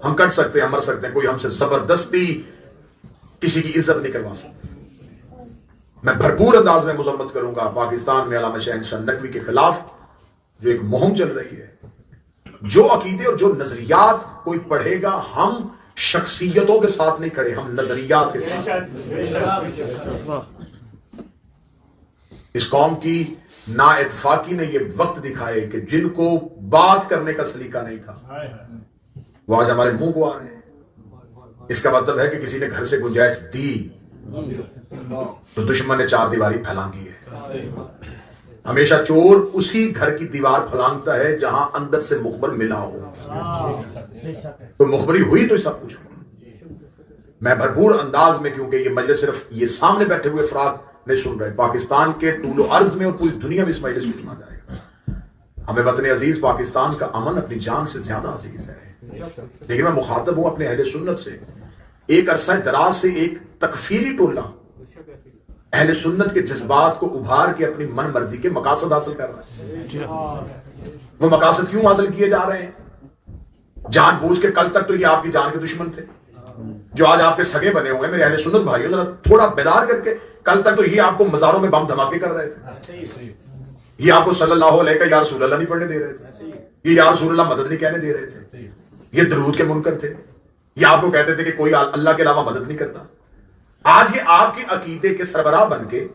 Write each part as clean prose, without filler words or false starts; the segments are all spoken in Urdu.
ہم کٹ سکتے ہیں، ہم مر سکتے ہیں، کوئی ہم سے زبردستی کسی کی عزت نہیں کروا سکتا۔ میں بھرپور انداز میں مذمت کروں گا پاکستان میں علامہ شہنشاہ نقوی کے خلاف جو ایک مہم چل رہی ہے۔ جو عقیدے اور جو نظریات کوئی پڑھے گا، ہم شخصیتوں کے ساتھ نہیں کھڑے، ہم نظریات کے ساتھ۔ اس قوم کی نا اتفاقی نے یہ وقت دکھائے کہ جن کو بات کرنے کا سلیقہ نہیں تھا وہ آج ہمارے منہ کو آ رہے ہیں۔ اس کا مطلب ہے کہ کسی نے گھر سے گنجائش دی تو دشمن نے چار دیواری پھیلانگی ہے۔ ہمیشہ چور اسی گھر کی دیوار پھلانگتا ہے جہاں اندر سے مخبر ملا ہو، تو مخبری ہوئی تو سب کچھ ہو۔ میں بھرپور انداز میں، کیونکہ یہ مجلس صرف یہ سامنے بیٹھے ہوئے افراد نہیں سن رہے، پاکستان کے طول و عرض میں اور پوری دنیا میں اس مجلس کو سنا جائے گا۔ ہمیں وطن عزیز پاکستان کا امن اپنی جان سے زیادہ عزیز ہے، لیکن میں مخاطب ہوں اپنے اہل سنت سے۔ ایک عرصہ دراز سے ایک تکفیری ٹولہ اہل سنت کے جذبات کو ابھار کے اپنی من مرضی کے مقاصد حاصل کر رہا ہے۔ وہ مقاصد کیوں حاصل کیے جا رہے ہیں؟ جان بوجھ کے، کل تک تو یہ آپ کی جان کے دشمن تھے، جو آج آپ کے سگے بنے ہوئے ہیں۔ میرے اہل سنت بھائیوں، ذرا تھوڑا بیدار کر کے، کل تک تو یہ آپ کو مزاروں میں بم دھماکے کر رہے تھے، یہ آپ کو صلی اللہ علیہ کا یا رسول اللہ نہیں پڑھنے دے رہے تھے، یہ یا رسول اللہ مدد نہیں کہنے دے رہے تھے، یہ درود کے منکر تھے، یہ آپ کو کہتے تھے کہ کوئی اللہ کے علاوہ مدد نہیں کرتا۔ آج یہ آپ کے عقیدے کے سربراہ بن کے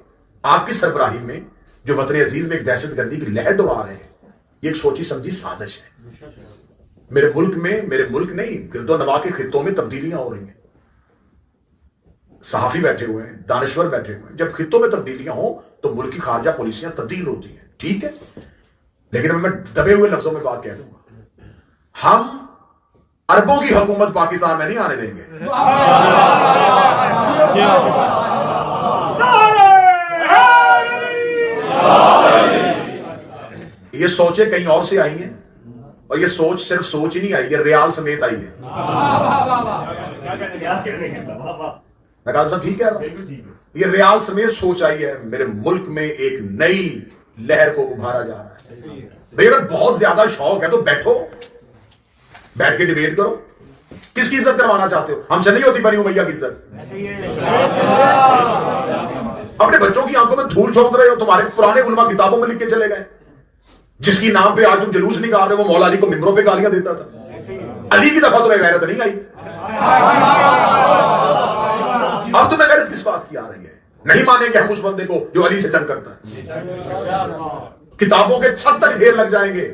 آپ کی سربراہی میں جو وطن عزیز میں ایک دہشت گردی کی لہر دوڑا رہے ہیں، یہ ایک سوچی سمجھی سازش ہے۔ میرے ملک نہیں، گرد و نواح کے خطوں میں تبدیلیاں ہو رہی ہیں، صحافی بیٹھے ہوئے ہیں، دانشور بیٹھے ہوئے ہیں۔ جب خطوں میں تبدیلیاں ہوں تو ملک کی خارجہ پالیسیاں تبدیل ہوتی ہیں، ٹھیک ہے، لیکن میں دبے ہوئے لفظوں میں بات کہہ دوں گا، ہم اربوں کی حکومت پاکستان میں نہیں آنے دیں گے۔ یہ سوچیں کہیں اور سے آئی ہیں، اور یہ سوچ صرف سوچ ہی نہیں آئی، یہ ریال سمیت آئی ہے۔ میں کہا صاحب ٹھیک ہے، یہ ریال سمیت سوچ آئی ہے۔ میرے ملک میں ایک نئی لہر کو ابھارا جا رہا ہے۔ بھئی اگر بہت زیادہ شوق ہے تو بیٹھ کے ڈیبیٹ کرو۔ کس کی عزت کروانا چاہتے ہو؟ ہم سے نہیں ہوتی بنی امیہ کی عزت۔ اپنے بچوں کی آنکھوں میں دھول جھونک رہے ہو، تمہارے پرانے علماء کتابوں میں لکھ کے چلے گئے، جس کی نام پہ آج تم جلوس نکال رہے ہو وہ مولا علی کو ممبروں پہ گالیاں دیتا تھا۔ علی کی دفعہ تمہیں غیرت نہیں آئی، اب تمہیں غیرت کس بات کی آ رہی ہے؟ نہیں مانیں گے ہم اس بندے کو جو علی سے جنگ کرتا ہے۔ کتابوں کے چھت تک ڈھیر لگ جائیں گے۔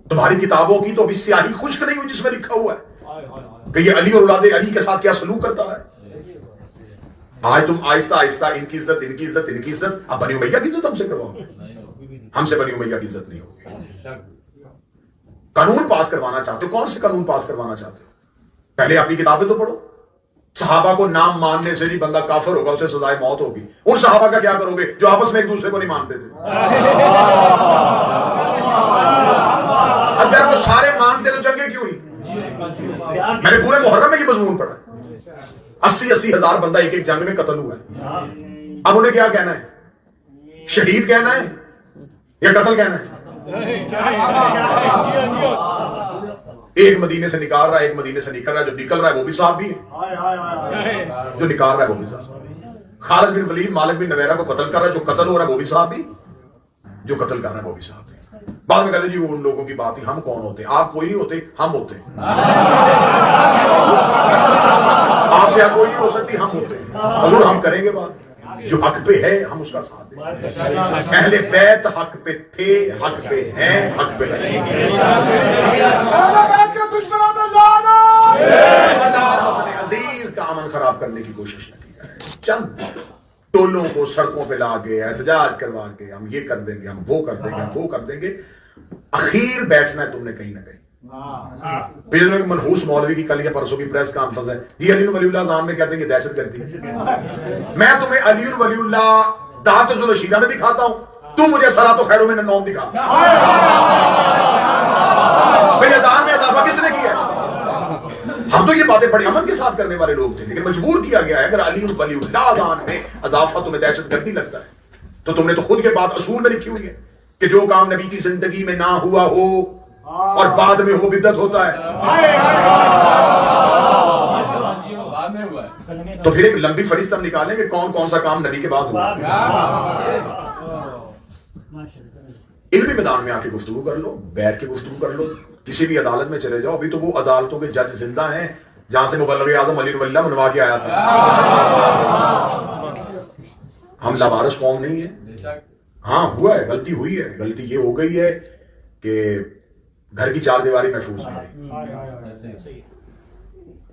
تمہاری کتابوں کی تو ابھی سیاہی خشک نہیں ہوئی جس میں لکھا ہوا ہے کہ یہ علی اور اولاد علی کے ساتھ کیا سلوک کرتا ہے۔ آج تم آہستہ آہستہ ان کی عزت اب بنی امیہ کی عزت ہم سے کرواؤ گے؟ ہم سے بنی امیہ کی عزت نہیں ہوگی۔ قانون پاس کروانا چاہتے ہو، کون سے قانون پاس کروانا چاہتے ہو؟ پہلے اپنی کتابیں تو پڑھو۔ صحابہ کو نام ماننے سے نہیں بندہ کافر ہوگا، اسے سزائے موت ہوگی۔ ان صحابہ کا کیا کرو گے جو آپس میں ایک دوسرے کو نہیں مانتے تھے؟ اگر وہ سارے مانتے تو جنگیں کیوں ہوئی؟ میں نے پورے محرم میں یہ مضمون پڑھا، 80 ہزار بندہ ایک ایک جنگ میں قتل ہوا ہے۔ اب انہیں کیا کہنا ہے؟ شہید کہنا ہے یا قتل کہنا ہے؟ ایک مدینے سے نکال رہا ہے، ایک مدینے سے نکل رہا ہے، جو نکل رہا ہے وہ بھی صاحب بھی ہے، جو نکال رہا ہے وہ بھی صاحب۔ خالد بن ولید مالک بن نویرہ کو قتل کر رہا ہے، جو قتل ہو رہا ہے وہ بھی صاحب بھی، جو قتل کر رہا ہے وہ بھی صاحب بھی۔ بعد میں کہتے ہیں جی وہ ان لوگوں کی بات ہی، ہم کون ہوتے ہیں؟ آپ کوئی نہیں ہوتے، ہم ہوتے ہیں۔ آپ سے کوئی نہیں ہو سکتی، ہم ہوتے ہیں۔ حضور ہم کریں گے بات، جو حق پہ ہے ہم اس کا ساتھ دیں۔ اہل بیت حق پہ تھے، حق پہ ہیں، حق پہ رہیں گے۔ خبردار وطن عزیز کا امن خراب کرنے کی کوشش نہ کی جائے۔ چند ٹولوں کو سڑکوں پہ لا کے احتجاج کروا کے ہم یہ کر دیں گے، ہم وہ کر دیں گے، ہم وہ کر دیں گے، اخیر بیٹھنا ہے تم نے کہیں نہ کہیں۔ پھر منحوس مولوی کی کل یا پرسوں کی پریس کانفرنس ہے، جی علی ولی اللہ زام میں کہتے ہیں کہ دہشت گردی۔ میں تمہیں علی ولی اللہ دعوت الشیرہ میں دکھاتا ہوں، تم مجھے صلاۃ و خیر من النوم دکھا۔ بھئی اذان میں اضافہ کس نے کیا؟ ہم تو یہ باتیں بڑے امن کے ساتھ کرنے والے لوگ تھے، لیکن مجبور کیا گیا ہے۔ اگر علی ولی اللہ اذان میں اضافہ تمہیں دہشت گردی لگتا ہے تو تم نے تو خود کے بات اصول میں لکھی ہوئی ہے کہ جو کام نبی کی زندگی میں نہ ہوا ہو اور بعد میں وہ بدعت ہوتا ہے. تو پھر ایک لمبی فہرست ہم نکالیں کہ کون کون سا کام نبی کے بعد ہوا. علمی میدان میں آ کے گفتگو کر لو, بیٹھ کے گفتگو کر لو, کسی بھی عدالت میں چلے جاؤ. ابھی تو وہ عدالتوں کے جج زندہ ہیں جہاں سے مبلغ اعظم علی ولی اللہ منوا کے آیا تھا. ہم لاوارث قوم نہیں ہے. ہاں ہوا ہے, غلطی ہوئی ہے. غلطی یہ ہو گئی ہے کہ گھر کی چار دیواری محفوظ نہیں,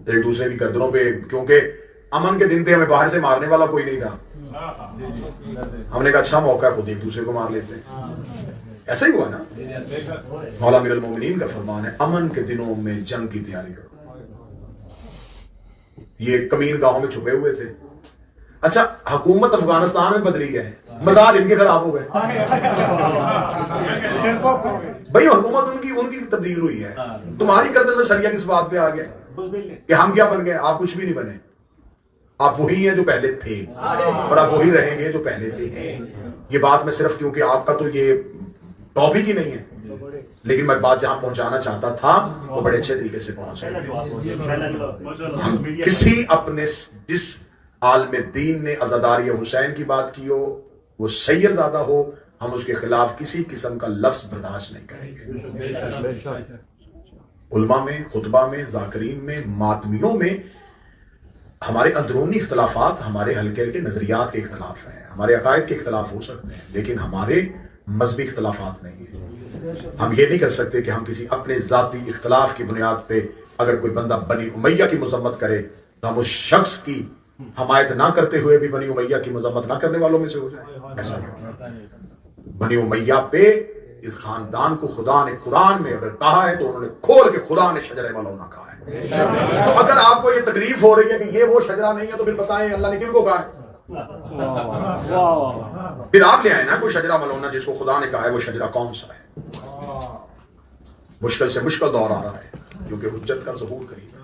ایک دوسرے کی گردنوں پہ, کیونکہ امن کے دن تھے, ہمیں باہر سے مارنے والا کوئی نہیں تھا. ہم نے کہا اچھا موقع ہے, خود ایک دوسرے کو مار لیتے ہیں. ایسا ہی ہوا نا. مولا امیر المومنین کا فرمان ہے امن کے دنوں میں جنگ کی تیاری کرو. یہ کمین گاہوں میں چھپے ہوئے تھے. اچھا حکومت افغانستان میں بدلی ہے, مزاج ان کے خراب ہو گئے. بھائی حکومت ان کی تبدیل ہوئی ہے, تمہاری گردن میں سریا کس بات پہ آ گیا کہ ہم کیا بن گئے؟ آپ کچھ بھی نہیں بنے. آپ وہی ہیں جو پہلے تھے, اور آپ وہی رہیں گے جو پہلے تھے. یہ بات میں صرف کیونکہ آپ کا تو یہ ٹاپک ہی نہیں ہے, لیکن میں بات جہاں پہنچانا چاہتا تھا وہ بڑے اچھے طریقے سے پہنچا. ہم کسی اپنے جس عالم دین نے عزاداری حسین کی بات کی ہو, وہ سید زادہ ہو, ہم اس کے خلاف کسی قسم کا لفظ برداشت نہیں کریں گے. علماء میں, خطبہ میں, ذاکرین میں, ماتمیوں میں ہمارے اندرونی اختلافات, ہمارے ہلکے ہلکے نظریات کے اختلاف ہیں, ہمارے عقائد کے اختلاف ہو سکتے ہیں, لیکن ہمارے مذہبی اختلافات نہیں ہیں. ہم یہ نہیں کر سکتے کہ ہم کسی اپنے ذاتی اختلاف کی بنیاد پہ اگر کوئی بندہ بنی امیہ کی مذمت کرے تو ہم اس شخص کی حمایت نہ کرتے ہوئے بھی بنی امیہ کی مذمت نہ کرنے والوں میں سے ہو جائے. ایسا نہیں. بنی امیہ پہ اس خاندان کو خدا نے قرآن میں اگر کہا ہے تو انہوں نے کھول کے خدا نے شجرہ ملعونہ کہا ہے. تو اگر آپ کو یہ تکلیف ہو رہی ہے کہ یہ وہ شجرہ نہیں ہے تو پھر بتائیں اللہ نے کن کو کہا ہے؟ پھر آپ لے آئے نا کوئی شجرہ ملعونہ جس کو خدا نے کہا ہے, وہ شجرہ کون سا ہے؟ مشکل سے مشکل دور آ رہا ہے کیونکہ حجت کا ظہور قریب ہے.